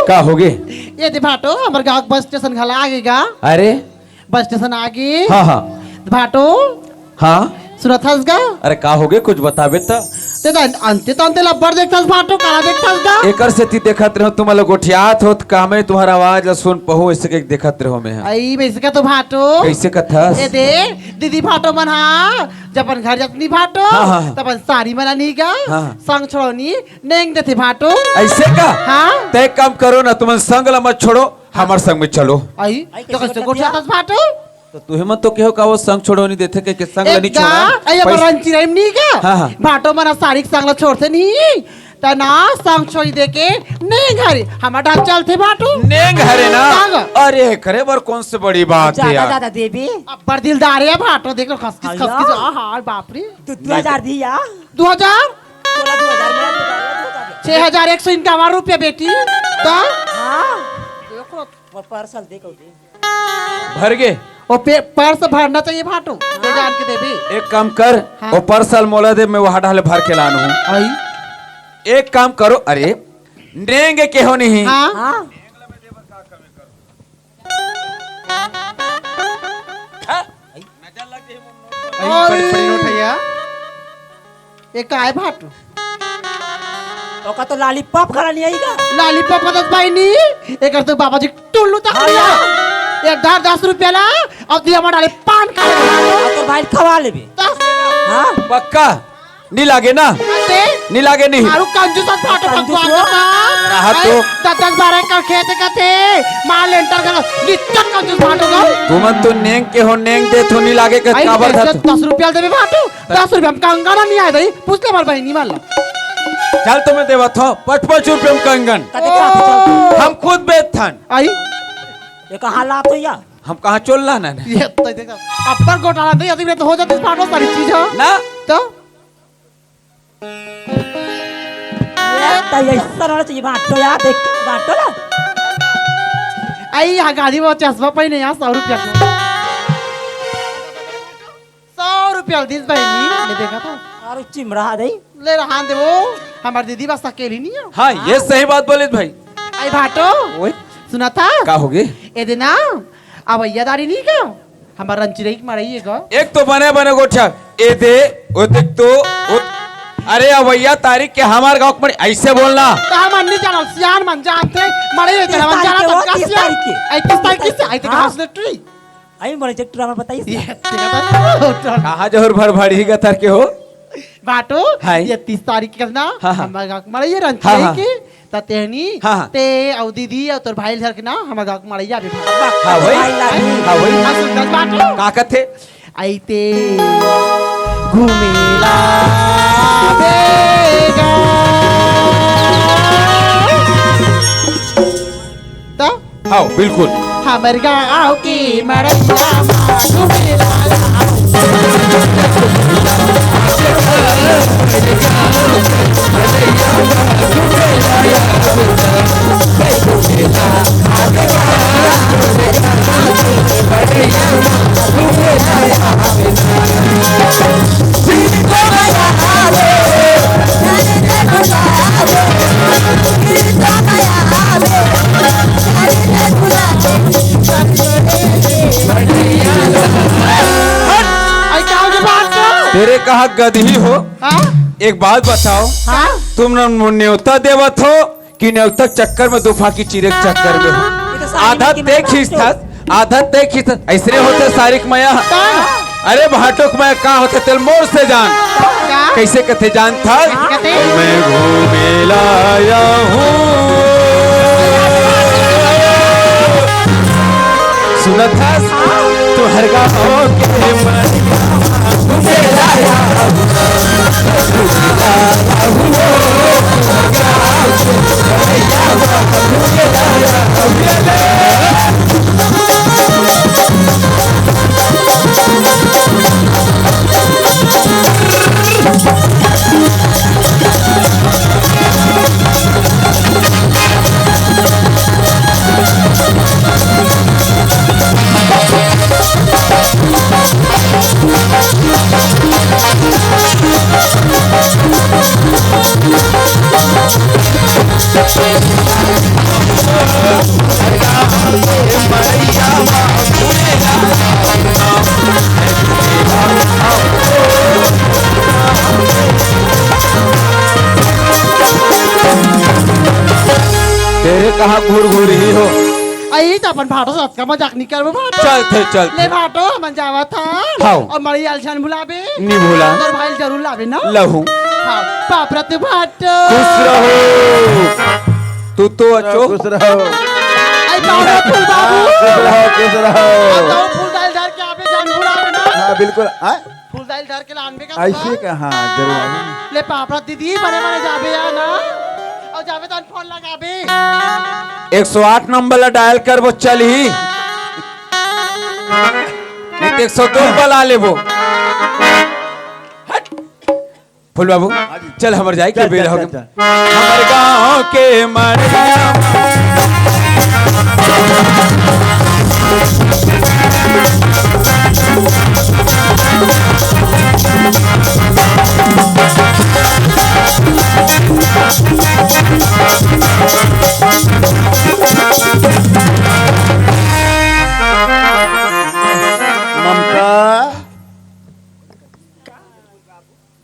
का होगे? ये दे भाटो हमारे गांव बस स्टेशन घला आगेगा। अरे बस स्टेशन आगे। हाँ हाँ भाटो हाँ। सुरत हंसगा। अरे का होगे कुछ बताबे तो। ते अंते तो अंते लब्बर देखतास भाटो काला देखतास गा। एकर से ती देखत रहो तुम लोग गोठियात होत कामे तुम्हारा आवाज सुन पहो ऐसे के देखत रहो मैं। आई वैसे का तो भाटो कैसे कथस? ए दे दीदी भाटो मन हा जपन घर जतनी भाटो तपन साड़ी मना नहीं गा संग छोड़नी नेंग देते भाटो। ऐसे का? हाँ तय काम करो ना तुम संग ला मत छोड़ो हमारे संग में चलो। आई तो कैसे गोठियात भाटो तो तुहे मत तो कहो का वो संग छोड़ो नहीं देते के संग ला नहीं छोड़ा। आई अपन रंची रहीम नहीं का। हाँ हाँ भाटो मना साड़ी संग ला छोड़ते नहीं तना संग छोड़ी देके नेंग हरे हमारा डाल चलते भाटो। नेंग हरे ना। अरे करे बर कौन से बड़ी बात है यार। दादा देवी अब्बर दिलदार है भाटो देखो खसखस खसखस हां बाप रे। 2000 दिया 2000 2000 6100 इनका रुपया बेटी तो हां देखो पार्सल देखो भर गए ओ पर्स भरना चाहिए भाटो ले जान के देबी। एक काम कर वो पर्सल मोला दे मैं वहां डाले भर के लानू हूं। आई एक काम करो अरे नेंगे के हो नहीं। हां बड़ी बड़ी नोट है यार ये का है भाटो ओका तो लॉलीपॉप खा नहीं आएगा। लॉलीपॉप दस भाई नी एक तो बाबा जी टुल्लू तक लिया एक 10 रुपया ला अब दिया हमारे डाले पान खा ले तो भाई खवा लेबे। हां पक्का नहीं लागे ना नहीं लागे नहीं। आरु कंजूस भाटो भगवान का हां तो 10-12 का खेत कथे माल लेंटर का नित्तन कंजूस भाटो का तुम तो नेंग के हो नेंग दे तो नहीं लागे के काबर धत 10 रुपया देबे भाटो 10 रुपया हम कंगन नहीं आए दई पूछ ले मार बहनी मार चल तुम्हें देवा था 55 रुपये में कंगन हम खुद बेच थन। आई ये कहां ला तो या हम कहां चल रहा ना ये तो देखो अब्बर घोटाला नहीं अभी तो हो जाती भाटो सारी चीज हो ना तो ये ऐसा रहना चाहिए बाटो यार देख बाटो ना। आई यहाँ गाड़ी में चश्मा पहने यहाँ 100 रुपया 100 रुपया दिस बहनी ले देखा तो और चिमड़ा दे ले रहा दे वो हमारी दीदी बस अकेली नहीं है। हाँ ये सही बात बोले भाई। आई भाटो ओए सुना था का हो गए ए देना अब यादारी नहीं का हमारा रंची रही मारइए का एक तो बने बने गोठा ए दे ओ देख तो अरे अवैया तारीख के हमारे गांव में ऐसे बोलना तो हम अन्नी जाना सियान मन जानते मरे ये तेरा मन जाना तब का सियान आई किस तारीख से आई तो कहां से ट्री आई मोरे चेक ट्रामा बताइए ये देखा तो कहां जहर भर भड़ी का तर के हो बाटो ये 30 तारीख के ना हमारे गांव में ये रंची के ततेहनी ते औ दीदी औ तोर भाई घर के ना हमारे गांव में जाबे। हां वही सुंदर बाटो का कथे आईते घूमेला बेगा तो हां बिल्कुल हमारे गांव की मड़िया घूमेला तेरे कहा गधी हो। एक बात बताओ तुम न्योता देवत हो कि न्योता चक्कर में दुफा की चिरे चक्कर में हो। आधा ते खींचता आधा ते खींचता ऐसे होते सारिक मया। अरे भाटोक मैं का होते तेल मोर से जान कैसे कथे जान था मैं घूमे लाया हूँ सुना था तू हर गाँव के घूमे लाया कहाँ घूर घूर ही हो। आई तो अपन भाटो साथ का मजाक नहीं करबो भाटो। चलते चल ले भाटो मन जावा था। हाँ। और मरी आलछन भुलाबे। नहीं भूला। तोर भाई जरूर लावे ना। लहू। हाँ पाप रत भाटो। खुश रहो। तू तो अच्छो। खुश रहो। आई बाबा फूल बाबू। खुश रहो, खुश रहो। तो फूल डाल डाल के आवे जान भुलावे ना। हाँ बिल्कुल। फूल डाल डाल के लानबे का। ऐसे कहाँ जरूर आवे। ले पापा दीदी बड़े बड़े जाबे या ना। और जाबे तो फोन लगाबे। 108 नंबर ला डायल कर वो चल ही। नहीं तो 102 बला ले वो। फूल बाबू चल हमर जाए के बेल हो गए। हमर गांव के मरिया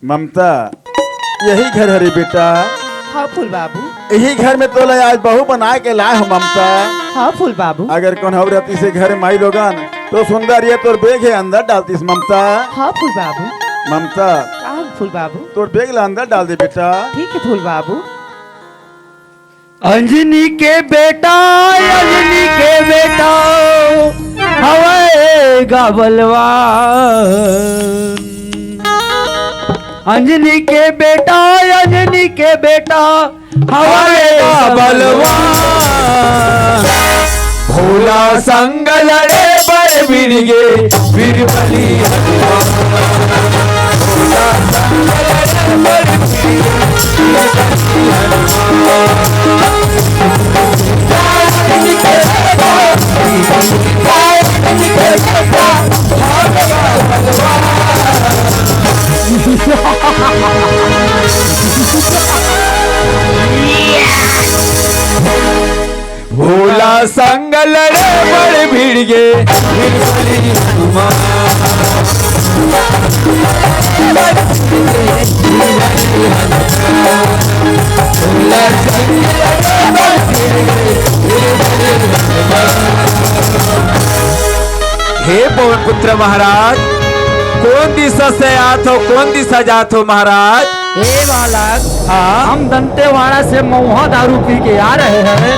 ममता, यही घर हरी बेटा। हाँ फूल बाबू। यही घर में तो आज बहू बना के लाए हो ममता। हाँ फूल बाबू। अगर कौन हो रहती से घर माई लोगन तो सुंदर ये तोर बेग है अंदर डालतीस ममता। हाँ फूल बाबू। ममता हाँ फूल बाबू। तोर बेग ला अंदर डाल दे बेटा। ठीक है फूल बाबू। अंजनी के बेटा हवे गावलवा। अंजनी के बेटा हवे बलवा भोला संग लड़े पर बिरगे बिरबली भोला संग लड़े पर भोला संग लड़े बड़ भिड़गे बिरबली हे पवन पुत्र महाराज कौन दिशा से आत हो कौन दिशा जात हो महाराज। हे बालक, हम दंतेवाड़ा से महुआ दारू पी के आ रहे हैं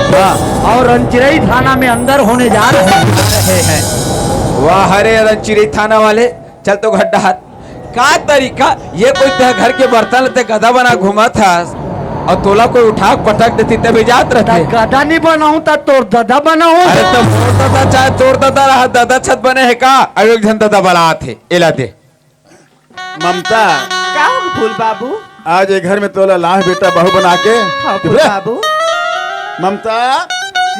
और रंचिरई थाना में अंदर होने जा रहे हैं। वाह हरे रंचिरी थाना वाले चल तो गड्ढा हाथ का तरीका ये कोई ते घर के बर्तन लेते गधा बना घुमा था और तोला कोई उठा पटक देती तभी जात रहते। गधा नहीं बनाऊं तो तोर दादा बनाऊं। अरे तो मोर दादा चाहे तोर दादा रहा दादा छत बने है का अरे एक जन दादा बना थे इलाते। ममता का फूल बाबू। आज ये घर में तोला लाह बेटा बहू बना के। हाँ फूल बाबू। ममता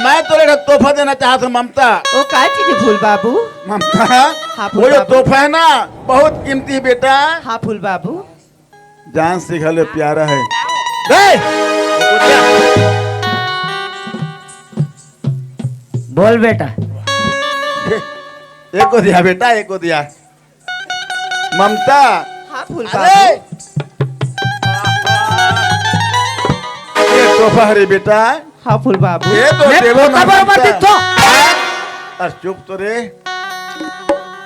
मैं तोरे का तोहफा देना चाहता हूँ ममता। वो का चीज है फूल बाबू। ममता हाँ, फूल वो जो बाबू। तोहफा है ना बहुत कीमती बेटा। हाँ फूल बाबू। जान से घले प्यारा है। बोल बेटा। एक को दिया बेटा एक को दिया। ममता हाँ फूल अरे ये तोहफा है रे बेटा। हाँ फूल बाबू। ये तो मैं देवो ना पोता बराबर ममता। दिखतो। अरे चुप तो रे।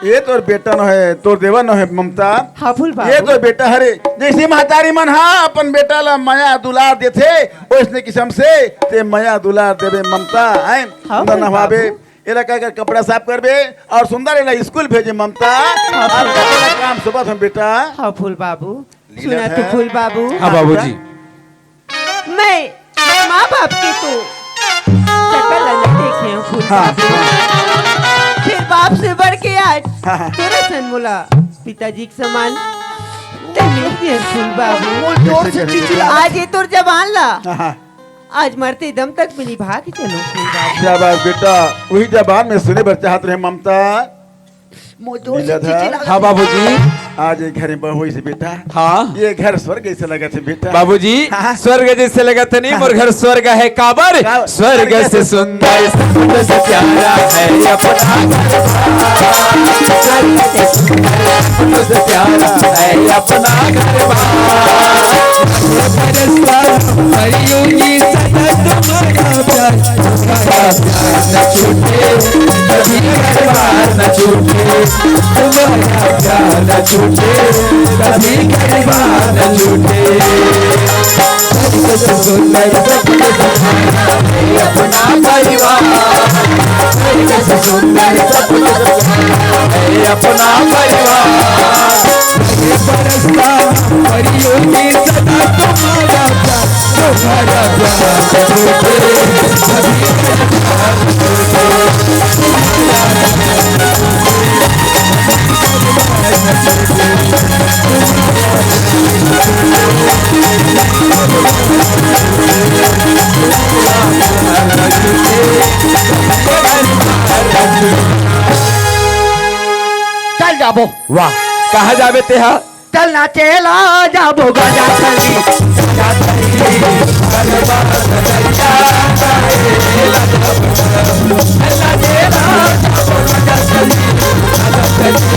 ये तोर बेटा न है तोर देवा न है ममता। हाँ फूल बाबू। ये तो बेटा हरे जैसे महतारी मन हाँ अपन बेटा ला माया दुलार देथे उसने किस्म से ते माया दुलार देवे ममता है। हाँ सुंदर भाई नहवाबे बाबू। एला का कपड़ा साफ करबे और सुंदर एला स्कूल भेजे ममता। और तेरा काम सुबह हम बेटा। हाँ फूल बाबू। लीला सुना है। तो फूल बाबू। हाँ बाबूजी मैं माँ बाप के तो शक्ल अलग देखे हैं फूल हाँ, बाबू। फिर बाप से बढ़ के आज हाँ। तेरा जन्मोला पिताजी के समान ते मिलती है फूल बाबू। आज ये तोर जबान ला हाँ, आज मरते दम तक भी निभा के चलो फूल बाबू। शाबाश बेटा वही जबान में सुने बर चाहत रहे ममता। लीलाधर, हाँ बाबूजी। आज ये घर में बहू से बेटा, हाँ ये घर स्वर्ग ऐसे लगा थे बेटा। बाबूजी, हाँ। स्वर्ग जैसे लगा था नहीं, मोर घर स्वर्ग है काबर, स्वर्ग से सुंदर समुद्र से प्यारा है अपना घर, स्वर्ग से सुंदर समुद्र से प्यारा है अपना घर। परियों की सदा तुम्हारा प्यार, तुम्हारा प्यार न छूटे, कभी परिवार न छूटे, तुम्हारा प्यार न छूटे, कभी परिवार न छूटे। स्वर्ग से सुंदर सपने सजाया है अपना परिवार, स्वर्ग से सुंदर सपने सजाया है अपना परिवार। बरसता परियों की सदा तुम्हारा प्यार, तुम्हारा प्यार न छूटे, कभी परिवार न चल जाबो। वाह, कहा जाबे ते हा? चल ना चला जाबो गजा चली, गजा चली, गरबा गजरिया चला जाबो, चला चला जाबो गजा चली, गजा चली,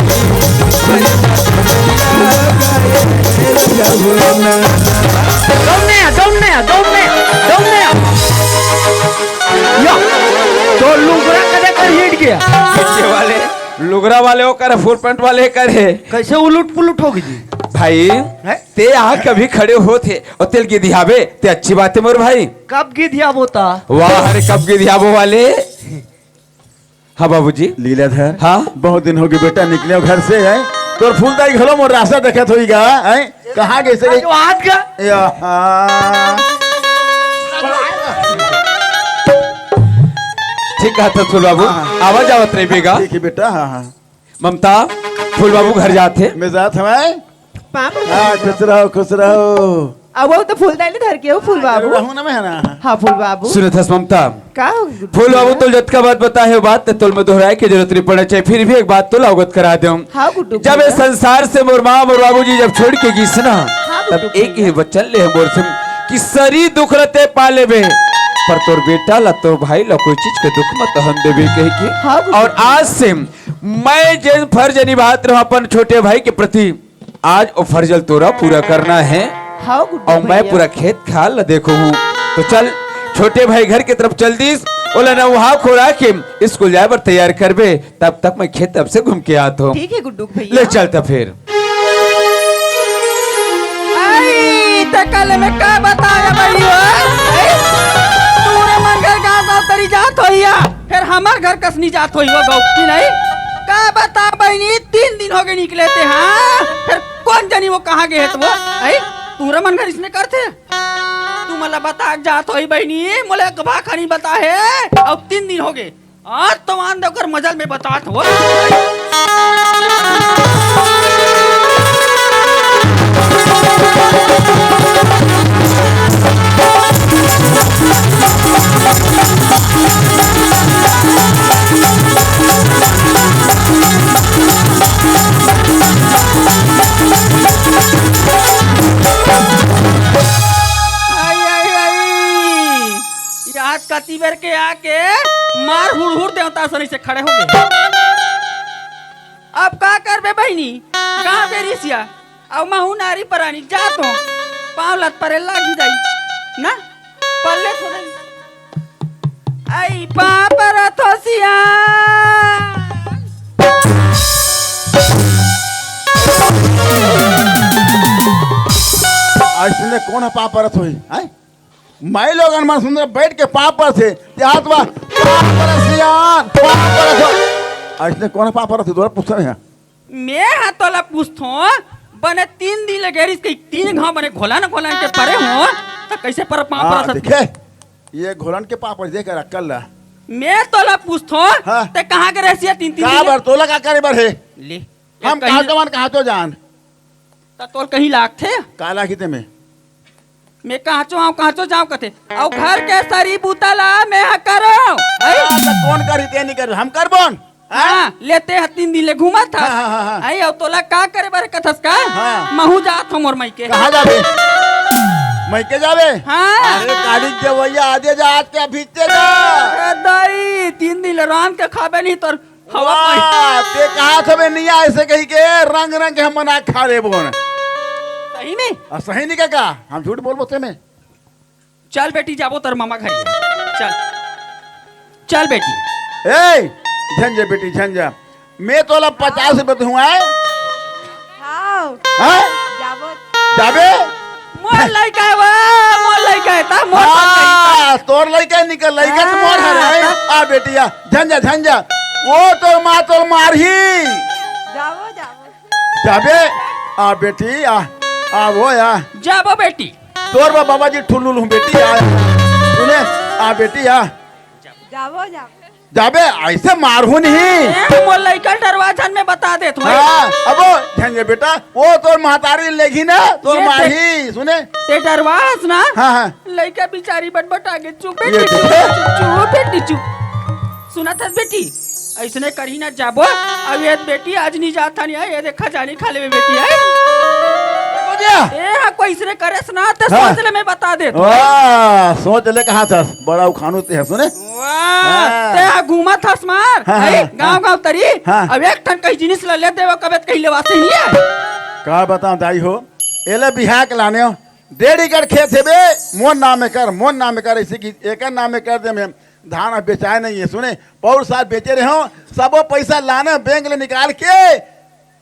दौड़ने या तो लुगरा कदे कर हिट गया। पीछे वाले लुगरा वाले हो करे, फुल पैंट वाले करे, कैसे उलट पुलट होगी जी? भाई ते यहाँ कभी खड़े हो थे और तेल की दिहावे ते अच्छी बात है मोर भाई। कब की दिया बोता? वाह, अरे कब की दिहावो वाले। हाँ बाबूजी। लीलाधर, हाँ बहुत दिन हो गए बेटा निकले हो घर से है, तोर फूलदाई घलो मोर रास्ता देखत होईगा है, कहाँ गए से? जो हाथ का ठीक कहा था फूल बाबू, आवाज आवत रही बेगा। ठीक है बेटा। हाँ हाँ ममता, फूल बाबू घर जाते मैं जात हमारे। पापा हाँ खुश रहो खुश रहो। अब वो तो फूल दाइले धर के हो फूल बाबू। रहूं ना मैं है ना। हाँ फूल बाबू। सुनो थस ममता, का हो फूल बाबू तो जतका बात बताए हो, बात तुल में दोहराए की जरूरत नहीं पड़ना चाहिए, फिर भी एक बात तो अवगत करा दूं। हाँ गुड्डू। जब इस संसार से मोर माँ मोर बाबूजी जब छोड़ के गई ना, तब गुड्डू एक ही वचन ले मोर से कि सरी दुख रते पाले बे, पर तोर बेटा ला तोर भाई ला कोई चीज के दुख मत हम देवे कह के। हाँ गुड्डू। और आज से मैं जिन फर्ज निभात रहा अपन छोटे भाई के प्रति, आज वो फर्ज तोरा पूरा करना है। हाँ गुड्डू और मैं पूरा खेत खाल देखो हूँ, तो चल छोटे भाई घर की तरफ चल दीस, बोला ना वहाँ खोरा के स्कूल जाए पर तैयार करबे, तब तक मैं खेत अब से घूम के आता हूँ। ठीक है गुड्डू भैया। ले चलता फिर। कल में क्या बताया भैया? तूने मन घर गाँव गाँव तरी जात होइया, फिर हमार घर कसनी जात होई वो गाँव की नहीं? का बता बहनी, 3 दिन हो गए निकले थे। हाँ फिर कौन जानी वो कहाँ गए तो वो तूरे मन घर इसने करते। तू मला बता जात होई बहनी, मोले कबा खानी बता है। अब 3 दिन हो गए, आज तो मान देकर मजल में बतात हो। आज कती बेर के आके मार हुड़ देवता सनी से खड़े हो गए। अब का करबे बहनी, कहाँ बेरिसिया अब महू नारी परानी जा तो पाँव लत परे लागी जाई ना, पल्ले थोड़े आई पाप रथोसिया। आज सुनने कौन है पाप परत हुई है? माई लोग मन सुंदर बैठ के पाप पर थे हाथ में आज ने कौन पाप परत दोबारा पूछ रहे हैं। मैं हाथोला पूछतो बने 3 दिन लगे इसके 3 घाव बने घोला न घोला के परे हो तो कैसे पर पाप पर देखे ये घोलन के पाप पर देकर अक्कल ला। मैं तोला पूछतो हाँ। ते कहां के रहसिया 3 का बर तोला का करे बर है ले हम कहां जवान कहां तो जान ता तोल कहीं लाग थे काला किते में मैं कहां चो जाऊं कथे और घर के सारी बुतला मैं करो तो कौन करी ते नहीं कर हम कर बोन हाँ लेते हैं 3 दिन ले घूमा था हाँ। आई अब तोला का करे बारे कथस का हाँ। महू जात हम और मई के कहाँ जाबे मैं के जाबे हाँ अरे काली जवैया आजे जा आज के भीते जा अरे दाई 3 दिन ले राम के खाबे नहीं तोर हवा पाई वाह, ते कहा थबे नहीं ऐसे कही के रंग रंग के हम मना खा रे बोन सही में सही नहीं का हम झूठ बोल बोते में चल बेटी जाबो तर मामा घर चल चल बेटी ए झंझे बेटी झंझा मैं तोला 50 रुपए दूं आए हाँ जाबे मोर लइका है वा मोर लइका है ता मोर हाँ, तोर लइका निकल लइका तो मोर हरे आ बेटिया झंझा झंझा वो तो माँ तो मारही जाबे आ बेटी आ वो या जाबो बेटी तोर बाबा जी ठुल्लू बेटी आ सुने आ बेटी आ जाबे ऐसे मारू नहीं ए मोर लइका दरवाजा में बता दे तू हाँ अब झंझे बेटा वो तोर महतारी लेगी ना तोर ये माही सुने ते दरवाज ना हाँ हाँ लइका बिचारी बटबट आगे चुप ये बेटी देखे? चुप बेटी चुप सुना था बेटी ऐसने करी ना जाबो अब ये बेटी आज नहीं जाता नहीं है ये देखा जानी खा ले बेटी है ए हाँ कोई इसने करे सुना ते हाँ। सोच ले मैं बता दे वाह सोच ले कहाँ था बड़ा उखानू ते है सुने वाह ते हाँ घूमा था स्मार हाँ, है हाँ, गांव गांव तरी हाँ। अब एक ठन कहीं जिनिस ले ले देवा कबे कहीं ले वासे नहीं है का बताऊं दाई हो एले बिहार के लाने हो डेढ़ी कर खेत है बे मोन नाम में कर इसी की एक नाम में कर दे मैं धान बेचाए नहीं है सुने पौर साल बेचे रहे हो सबो पैसा लाने बैंक ले निकाल के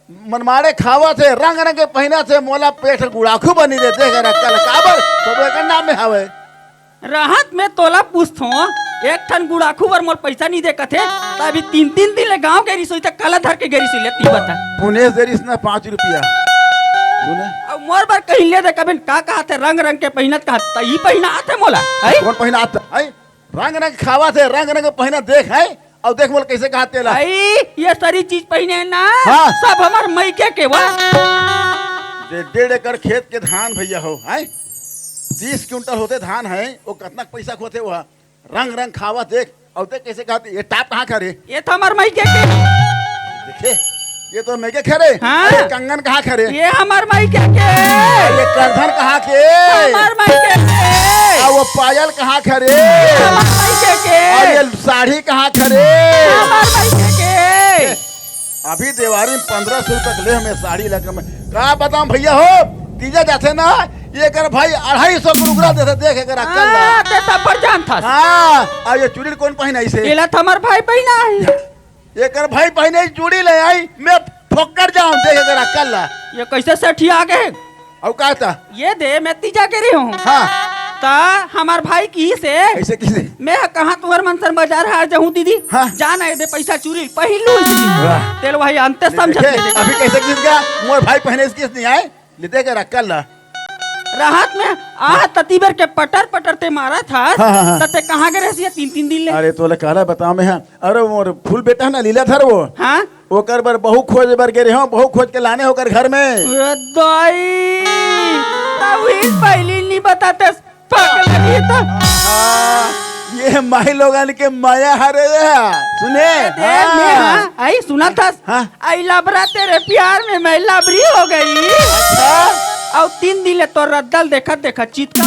मनमारे खावा थे रंग रंग के पहना थे मोला पेट गुड़ाखू बनी देते कल काबर सब एक नाम में हवे राहत में तोला पूछथो एक ठन गुड़ाखू बर मोर पैसा नहीं देखत है तभी 3 दिन ले गांव गेरी सोई तक कला धर के गेरी सोई लेती बता पुणे से इसने 5 रुपया सुने अब मोर बार कहीं ले दे कबिन का कहते रंग रंग के पहनत का त ई पहना आते मोला है कौन पहना आता है रंग रंग खावा थे रंग रंग पहना देख है और देख मोल कैसे कहते ला भाई ये सारी चीज पहने है ना हाँ। सब हमार मई के वा 1.5 एकड़ खेत के धान भैया हो है 30 क्विंटल होते धान है वो कितना पैसा खोते हुआ रंग रंग खावा देख और देख कैसे कहते ये टाप कहाँ करे ये तो हमार मई के देखे ये तो मैं के खरे हाँ। ये कंगन कहाँ खरे ये हमार मई के ये करधन कहाँ के हमार मई के और वो पायल कहाँ खरे हमार मई के और ये साड़ी कहाँ खरे हमार मई के अभी दिवाली में 1500 तक ले हमें साड़ी लग में कहा बताऊं भैया हो तीजा जाते ना ये कर भाई 250 को रुगड़ा देते देख अगर अक्कल हां ते तब पर जान था हाँ और ये चूड़ी कौन पहना इसे केला तो हमार भाई पहना है ये कर भाई पहने चूड़ी ले आई मैं ठोकर जाऊं देख अगर अक्कल ये कैसे सठिया गए और कहता ये दे मैं तीजा के रही हूँ हाँ ता हमार भाई की से ऐसे किसे मैं कहा तुहर मनसर बाजार हार जाऊं दीदी हाँ। जान है दे पैसा चोरी पहलू वाह। तेल भाई अंत समझ देखे, अभी कैसे किस गया मोर भाई पहने इसकी नहीं आए ले देख अगर अक्कल राहत में आ ततीबर के पटर पटर ते मारा था हाँ। तते कहाँ गए रही 3 दिन ले अरे तो कहला बताओ मैं हाँ अरे मोर फूल बेटा ना लीला थर वो हाँ वो कर बर बहु खोज बर गे हो बहु खोज के लाने होकर घर में ये दाई तभी पहली नहीं बताते पागल लगी तो ये माई लोगन के माया हरे सुने हाँ। आई सुना था हाँ। आई लबरा तेरे प्यार में मैं लबरी हो गई और 3 दिन ले तो रद्दल देखा चीत का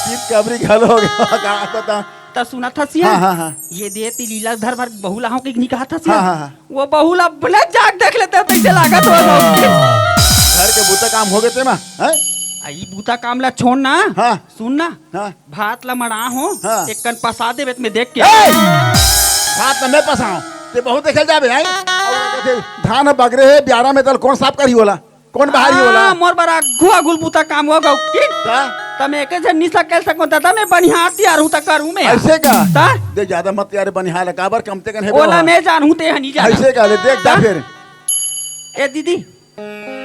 चीत कबरी घल हो गया पता तो सुना था सिया हाँ। ये देती लीला धर भर बहुला हो के नहीं कहा था सिया हाँ। वो बहुला भले जाग देख लेते कैसे लागत हो घर के बूता काम हो गए थे ना आई बूता काम ला छोड़ ना हाँ। सुन ना हाँ। भात ला मड़ा हो हाँ। एक कन पसा दे में देख के हाथ में मैं पसाऊं ते बहुत देखल जाबे आई धान बगरे है ब्यारा में तल कौन साफ करी होला कौन बाहरी होला मोर बड़ा गुआ गुल बूता काम हो गौ की ता? तमे एक जन निसा कर सको दादा मैं बनिहार तैयार हूं त करूं मैं ऐसे का ता दे ज्यादा मत यार बनिहाल काबर कमते कन है ओला मैं जानूं ते हनी जान ऐसे का ले देख जा फिर ए दीदी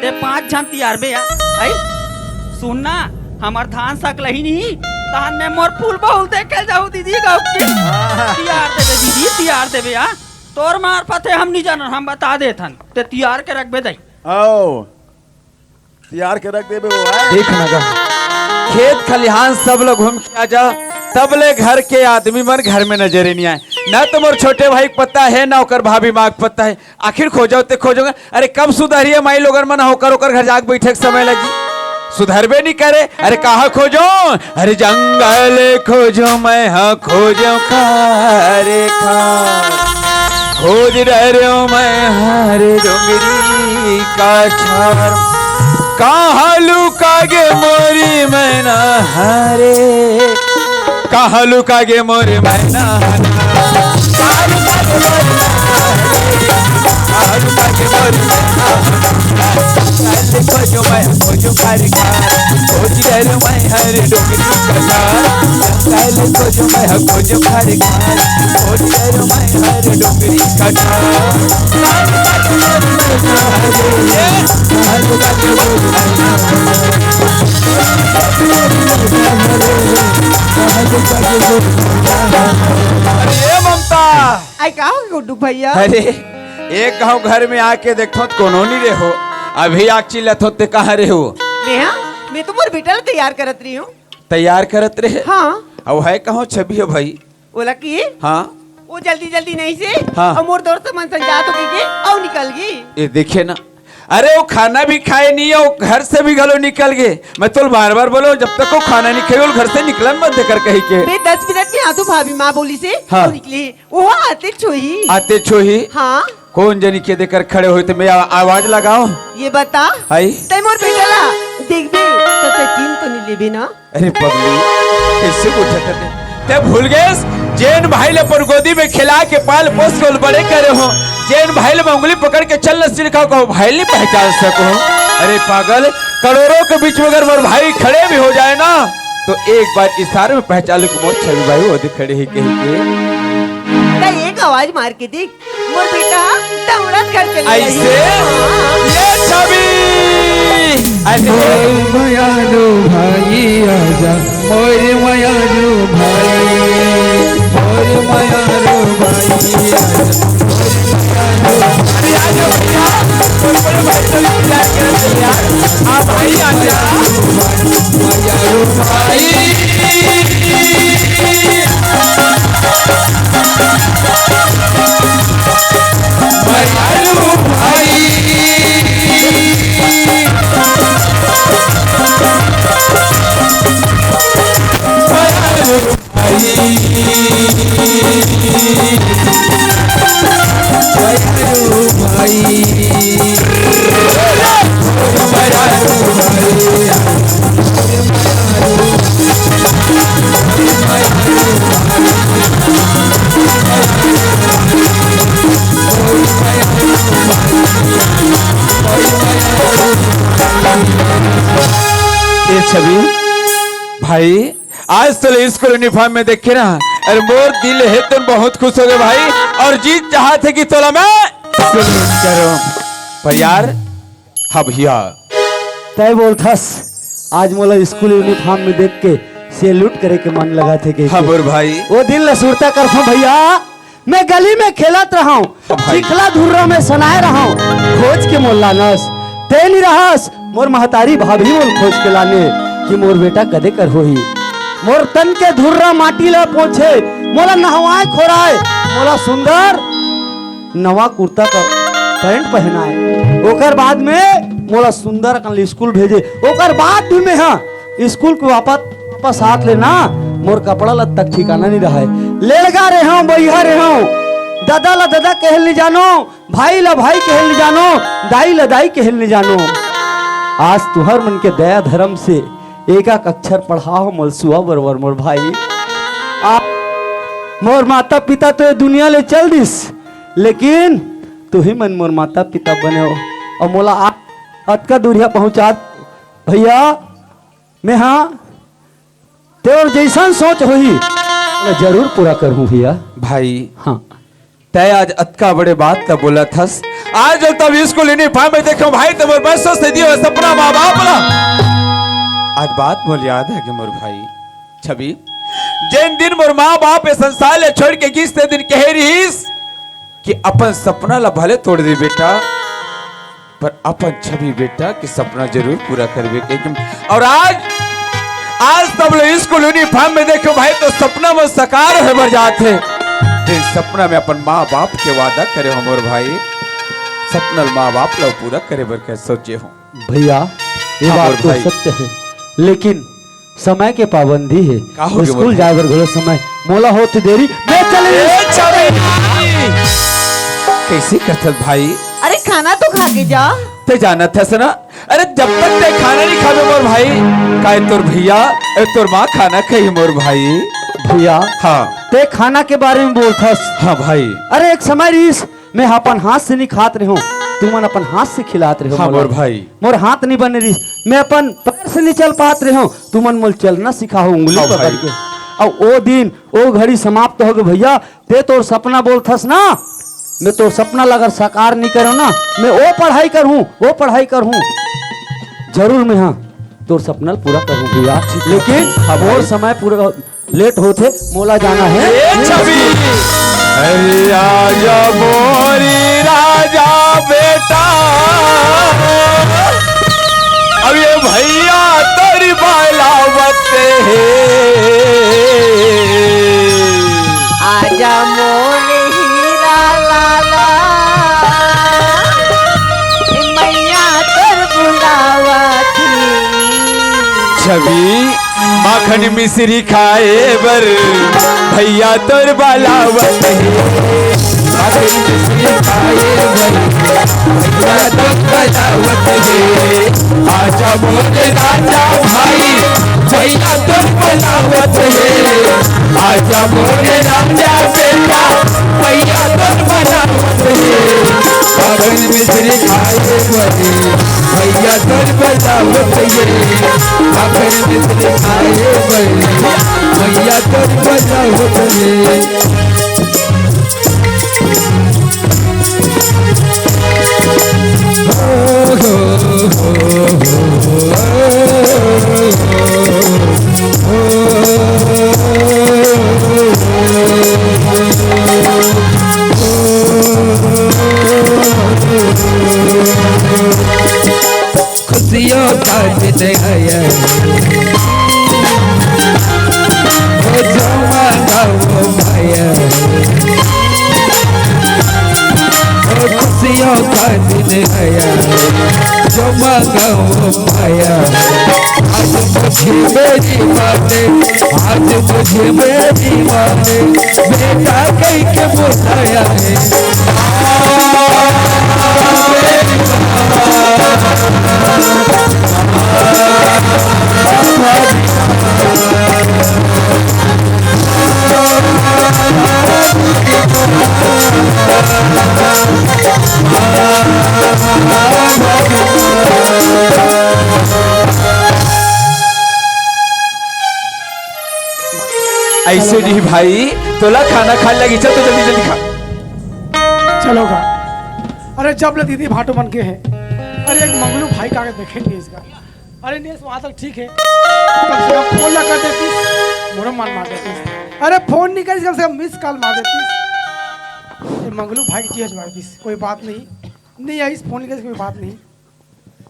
ते 5 जन तैयार बे आई सुन ना हमार धान सकल ही नहीं धान में मोर फूल बहुल देखे जाऊ दीदी गौ की तैयार देबे दीदी तैयार देबे आ तोर मार्फत हम नहीं जान हम बता देथन ते तैयार के रखबे दई आओ तैयार के रख देबे वो है देख नगा खेत खलिहान सब लोग घूम के आ जा तब ले घर के आदमी मन घर में नजर ही नहीं आए। ना तो मोर छोटे भाई को पता है ना ओकर भाभी माँ को पता है। आखिर खोजो ते खोजोगे, अरे कब सुधरिए माई लोगन मन होकर ओकर घर जाके बैठे के समय लगी, सुधरबे नहीं करे। अरे कहाँ खोजो, अरे जंगल खोजो मैं हाँ खोजो खारे खार, खोज रहे हो मैं हरे डोंगरी का छार, कहाँ लुकागे मोरी मैना हरे, कहाँ लुकागे मोरी मैना हरे, कहाँ लुकागे मोरी मैना हरे, खोजो मैं खोजो खारी खार, खोज रहे हो मैं हरे डोंगरी का छार, जंगल खोजो मैं खोजो खारी खार, खोज रहे हो मैं हरे डोंगरी का छार। अरे ममता, आई का गुड्डू भैया? अरे एक गांव घर में आके देखो तो कोनो नहीं रहे हो, अभी आग चिल्लत होते कहाँ रहे हो? नेहा, मैं तो मोर बेटा तैयार करत रही हूँ। तैयार करत रहे? हाँ। अब है कहाँ छवि है भाई? बोला कि हाँ वो जल्दी जल्दी नहीं से हाँ। और मोर दोस्त मन संजात हो गई और निकल गई। ये देखे ना, अरे वो खाना भी खाए नहीं है, वो घर से भी गलो निकल गए। मैं तो बार बार बोलो जब तक वो खाना नहीं खाए वो घर से निकलन मत देकर कही के। मैं 10 मिनट में आतू भाभी माँ बोली से हाँ। और निकली, वो आते छोही। आते छोही? हाँ। कौन जनी के देकर खड़े हुए तो मैं आवाज लगाओ। ये बता आई तै मोर बेटा ला देख बे तो तै चीन तो नहीं लेबे ना? अरे पगली कैसे पूछते ते भूल गए जैन भाई ले पर गोदी में खिला के पाल पोस को बड़े करे हो, जैन भाई ले उंगली पकड़ के चलना सिखाओ को भाई नहीं पहचान सको। अरे पागल, करोड़ों के बीच में अगर मोर भाई खड़े भी हो जाए ना तो एक बार इशारे में पहचान लो मोर छवि भाई वो खड़े ही कहीं के। तै एक आवाज मार के देख मोर बेटा दौड़त कर चली ऐसे ये छवि मोर मयालू भाई आजा, मोर मयालू भाई, मोर मयालू भाई आजा, मयालू भाई मयालू भाई ये छवि भाई आज तो स्कूल यूनिफॉर्म में देखे ना, अरे मोर दिल है तुम बहुत खुश हो गए भाई, और जीत चाहते कि तोला मैं करो पर यार। हाँ भैया तय बोलथस आज मोला स्कूल यूनिफॉर्म में देख के सैल्यूट करे के मन लगा थे के। हाँ बोर भाई वो दिन लसूरता करता भैया, मैं गली में खेलत रहा हूँ, चिखला धुर्रा में सनाए रहा हूँ, खोज के मोल लानस ते नहीं रहस, मोर महतारी भाभी मोल खोज के लाने कि मोर बेटा कदे कर होही, मोर तन के धुर्रा माटी ला पोछे, मोला नहवाए खोराए, मोला सुंदर नवा कुर्ता का पैंट पहनाए, ओकर बाद में मोला सुंदर कल स्कूल भेजे, ओकर बाद भी मैं हाँ स्कूल को वापस हाथ लेना, मोर कपड़ा ला तक ठिकाना नहीं रहा है, ले लगा रहे हूँ बैहा रहे हूँ, दादा ला दादा कहल नहीं जानो, भाई ला भाई कहल नहीं जानो, दाई ला दाई कहल नहीं जानो। आज तुहर मन के दया धर्म से एक अक्षर पढ़ाओ मलसुआ बरबर मोर भाई। आप मोर माता पिता तो ये दुनिया ले चल दिस, लेकिन तू ही मन मोर माता पिता बने हो और मोला अतका दूरिया पहुंचा भैया। मैं हाँ तेरे जैसा सोच होही मैं जरूर पूरा करूँ भैया। भाई हाँ तय आज अतका बड़े बात का बोला थस, आज जब तब स्कूल यूनिफॉर्म में देखो भाई तो मोर बस से दियो सपना माँ बाप ला। आज बात मोर याद है कि मोर भाई छवि जिन दिन मोर माँ बाप संसार ले छोड़ के गिस दिन कह रहीस कि अपन सपना ला भले तोड़ दे बेटा, पर अपन छवि बेटा कि सपना जरूर पूरा करबे के। और आज आज तब लोग स्कूल यूनिफॉर्म में देखो भाई तो सपना में साकार है बर जाते। ते सपना में अपन माँ बाप के वादा करे हो मोर भाई, सपना माँ बाप लोग पूरा करे बर के सोचे हो। भैया ये हाँ, बात और तो भाई। सत्य है, लेकिन समय के पाबंदी है। का हो गया स्कूल बोल जाए बर घलो समय मोला होती देरी मैं चले। ए छबी कैसे करथल भाई? अरे खाना तो खा के जा। ते जाना था सना, अरे जब तक ते खाना नहीं खावे मोर भाई, काहे तोर भैया तोर माँ खाना खाई मोर भाई। भैया हाँ ते खाना के बारे में बोलथस। हाँ भाई। अरे एक समय रिस मैं अपन हाथ से नहीं खात रहे हो, तुम अपन हाथ से खिलात रहे हो। हाँ मोला। मोर भाई। मोर हाथ नहीं बने रिस, मैं अपन पैर से नहीं चल पात रहे हो, तुम मोल चलना सिखाओ उंगली हाँ पकड़ भाई। के। और वो दिन वो घड़ी समाप्त हो गए भैया। ते तोर सपना बोलथस ना, मैं तो सपना अगर साकार नहीं करूँ ना, मैं वो पढ़ाई करूँ जरूर मैं हाँ तोर सपना पूरा करूँ भैया। लेकिन अब और समय पूरा लेट होते मोला जाना है। ए छवि अरे आजा मोरी राजा बेटा, अब ये भैया तेरी बालावत है। आजा मोरे हीरा लाला, ए मैया तोर बुलावत छवि माखन मिश्री खाए बर भैया तोर बालावत है। माखन मिश्री खाए बर भैया तोर बालावत है। आजा मोरे राजा भाई भैया तोर बालावत है। आजा मोरे राजा बेटा भैया तोर बालावत है। माखन मिश्री खाए बर भैया तोर बालावत है। माखन मिश्री खाए बर भैया तोर बालावत है। खुशियों का दिन है वो जो मांगा वो पाया, वो खुशियों का दिन है जो मांगा वो पाया। आज मुझे मेरी बातें, आज मुझे मेरी बातें बेटा कहीं के बुलाया है। ऐसे नहीं भाई, तोला खाना खाने लगी, चल तो जल्दी जल्दी खा। चलोगा। अरे जब ले दीदी भाटो मन के है। अरे एक मंगलू भाई का देखेंगे इसका। अरे नेस वहां तक ठीक है, कम से कम फोन ना कर देती, मोरम मान मार देती। अरे फोन नहीं कर, कम से कम मिस कॉल मार देती। ये मंगलू भाई की चीज मार दी, कोई बात नहीं आई फोन नहीं कर, कोई बात नहीं।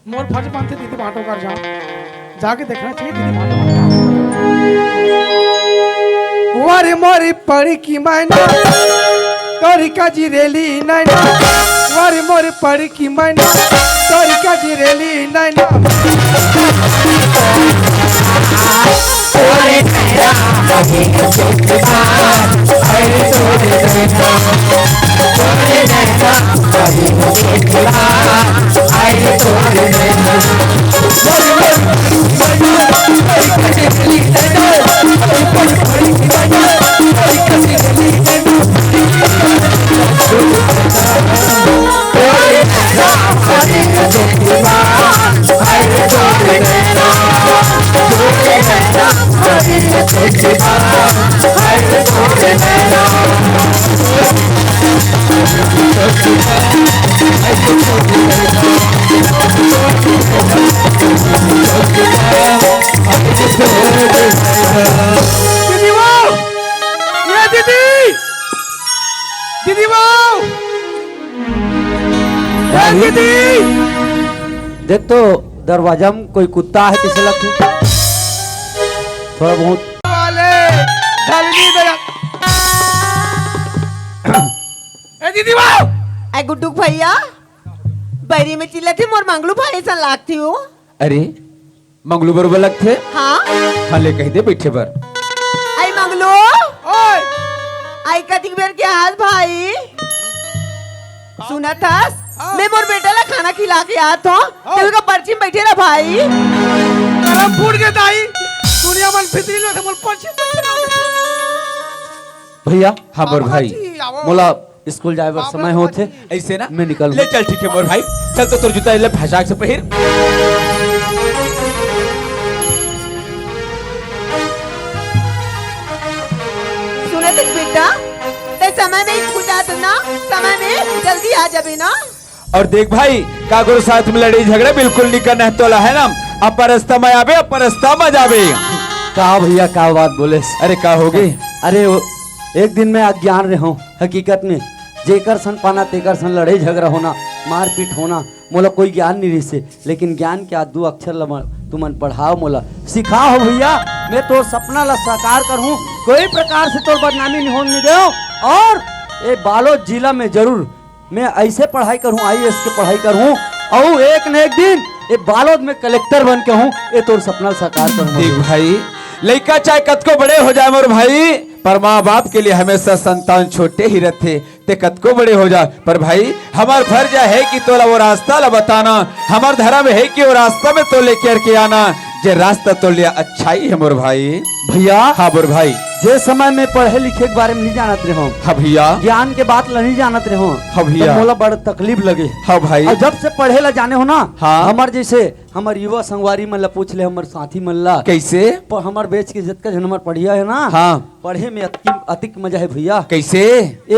मोर फर्ज मानते दीदी भाटो कर जाओ, जाके देखना चाहिए दीदी भाटो। वारे मोरी पड़ी की मैना तोरी का जिरेली नैना, वारे मोरी पड़ी की मैना तोरी का जिरेली नैना। दीदी वो, ये दीदी, दीदी वो, ये दीदी। देख तो दरवाजा में कोई कुत्ता है किसे लगते। थोड़ा बहुत वाले ढलनी दे ए दीदी वाह आई गुड्डू भैया बैरी में चिल्ला थे मोर मंगलू भाई ऐसा लागती हो। अरे मंगलू बरोबर लगते हाँ हाँ ले कह दे बैठे पर आई मंगलू ओए आई कतिक बेर के हाल भाई सुना था मैं मोर बेटा ला खाना खिला के आत हो तेरे का पर्ची में बैठे रहा भाई गरम फूट के दाई दुनिया मन फितरी लो मोर पर्ची भैया हाँ मोर भाई मोला स्कूल जाए बर समय होते ऐसे ना मैं निकल ले चल ठीक है मोर भाई चल तो तोर जूता ले फसाक से पहिर सुना तक बेटा ते समय में स्कूल जात ना समय में जल्दी आ जाबे ना। और देख भाई कागुर साथ में लड़ी झगड़े बिल्कुल नहीं करना है तोला है ना अपरस्ता में आवे अपरस्ता में जावे का भैया का बात बोले अरे का हो गई अरे एक दिन में अज्ञान रहे हूँ हकीकत में जेकर सन पाना तेकर सन लड़ाई झगड़ा होना मारपीट होना मोला कोई ज्ञान नहीं रही से लेकिन ज्ञान के दो अक्षर तुमन पढ़ाओ मोला सिखाओ भैया मैं तो सपना ला साकार करूँ कोई प्रकार से तो बदनामी नहीं होने दे और ये बालोद जिला में जरूर मैं ऐसे पढ़ाई करूँ IAS की पढ़ाई करूँ और एक न एक दिन ये बालोद में कलेक्टर बन के हूँ ये तो सपना साकार करूँ देख भाई लड़का चाहे कतको बड़े हो जाए मोर भाई पर माँ बाप के लिए हमेशा संतान छोटे ही रहते ते कतको बड़े हो जा पर भाई हमार फर्ज है कि तोला वो रास्ता ला बताना हमार धर्म है कि वो रास्ता में तो लेकर के आना जे रास्ता तो लिया अच्छाई है मोर भाई भैया हाँ मोर भाई जे समय में पढ़े लिखे के बारे में नहीं जानत रहे हो हाँ भैया ज्ञान के बात ला नहीं जानत रहे हो हाँ भैया। तो मोला बड़ा तकलीफ लगे हाँ भाई और जब से पढ़े ला जाने हो ना हाँ। हमार जैसे हमार युवा संगवारी मन ला पूछ ले हमार साथी मन ला कैसे हमार बेच के जितना जन हमार पढ़िया है ना हाँ पढ़े में अतिक मजा है भैया कैसे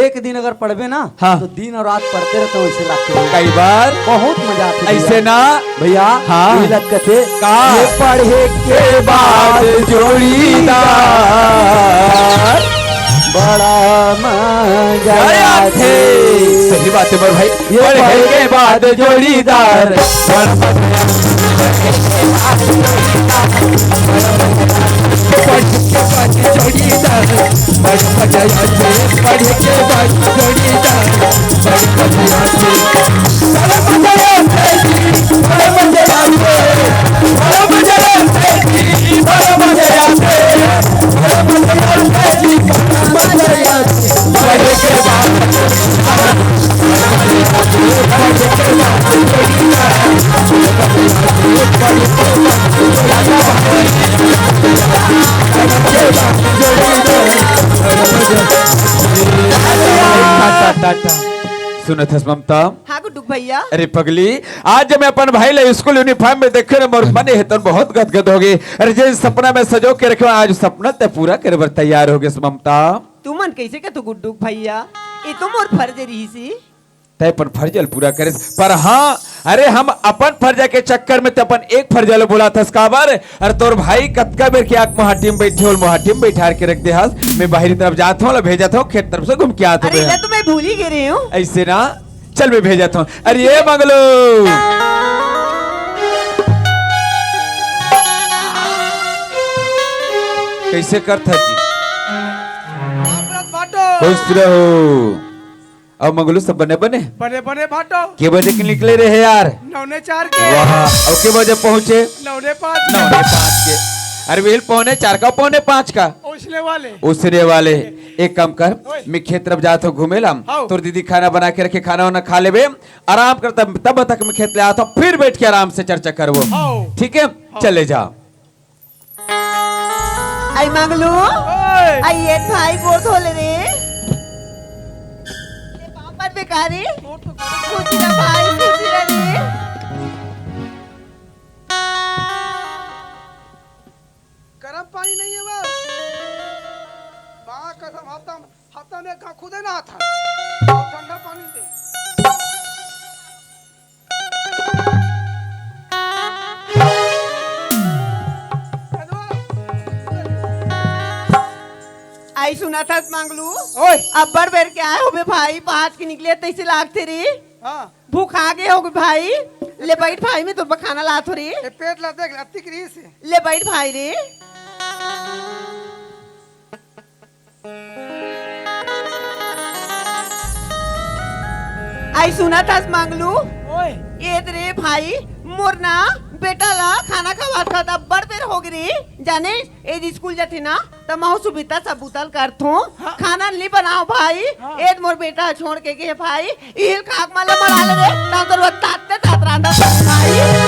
एक दिन अगर पढ़बे ना हाँ। तो दिन और रात पढ़ते रहते वैसे लगते कई बार बहुत मजा आते ऐसे ना भैया हाँ। यही लगते थे का ये पढ़े के बाद जोड़ीदार बड़ा मजा आते सही बात है मोर भाई ये पढ़े के बाद जोड़ीदार सुनत है ममता हाँ गुड्डू भैया अरे पगली आज मैं अपन भाई ले स्कूल यूनिफॉर्म में देखे मोर मने है तो बहुत गदगद हो गई अरे जे सपना में सजो के रखे आज सपना ते पूरा करे बर तैयार हो गए ममता तू मन कैसे का तू गुड्डू भैया ये तो मोर फर्ज रही सी तय पर फर्जल पूरा करे पर हाँ अरे हम अपन फर्जा के चक्कर में अपन एक फर्जल बोला था काबर अरे तोर भाई कतका बेर के आंख मोहाटी में बैठे हो मोहाटी में बैठा के रख दे हस मैं बाहरी तरफ जाता हूँ भेजा था खेत तरफ से घूम के आता अरे हूँ तो मैं भूल ही गई हूँ ऐसे ना चल मैं भेजा था अरे ये मंगलो कैसे करता जी खुश रहो अब मंगलू सब बने बने बने बने भाटो के बजे के निकले रहे यार 9:04 के वाह अब के बजे पहुंचे 9:05 9:05 के अरे वेल 4:45 का 4:45 का उसने वाले एक काम कर मैं खेत तरफ जाता हूँ घूमेला तोर दीदी खाना बना के रखे खाना वाना खा लेबे आराम करता तब तक मैं खेत ले आता हूँ फिर बैठ के आराम से चर्चा करबो ठीक है चले जाओ आई मंगलू आई ये भाई गोर धोले रे मत बेकारी खुशी ना भाई खुशी ना रे गरम पानी नहीं है बस कसम हफ्ता में खुद है ना था ठंडा पानी दे आई सुना था मंगलू अब बड़ बेर के आए हो बे भाई 5 के निकले तैसे लागते रे भूख आ गए हो भाई ले बैठ भाई में तो खाना लात हो रे पेट ला देख लत्ती की से ले बैठ भाई रे आई सुना था मंगलू ओए ये रे भाई मोरना बेटा ला खाना खवा था बड़ बेर हो गई जाने ए स्कूल जाती ना तो महु सुबिता सब बुतल करथो खाना नहीं बनाओ भाई ए मोर बेटा छोड़ के गए भाई इल खाक माले मरा ले रे ता तो तात तात रांदा भाई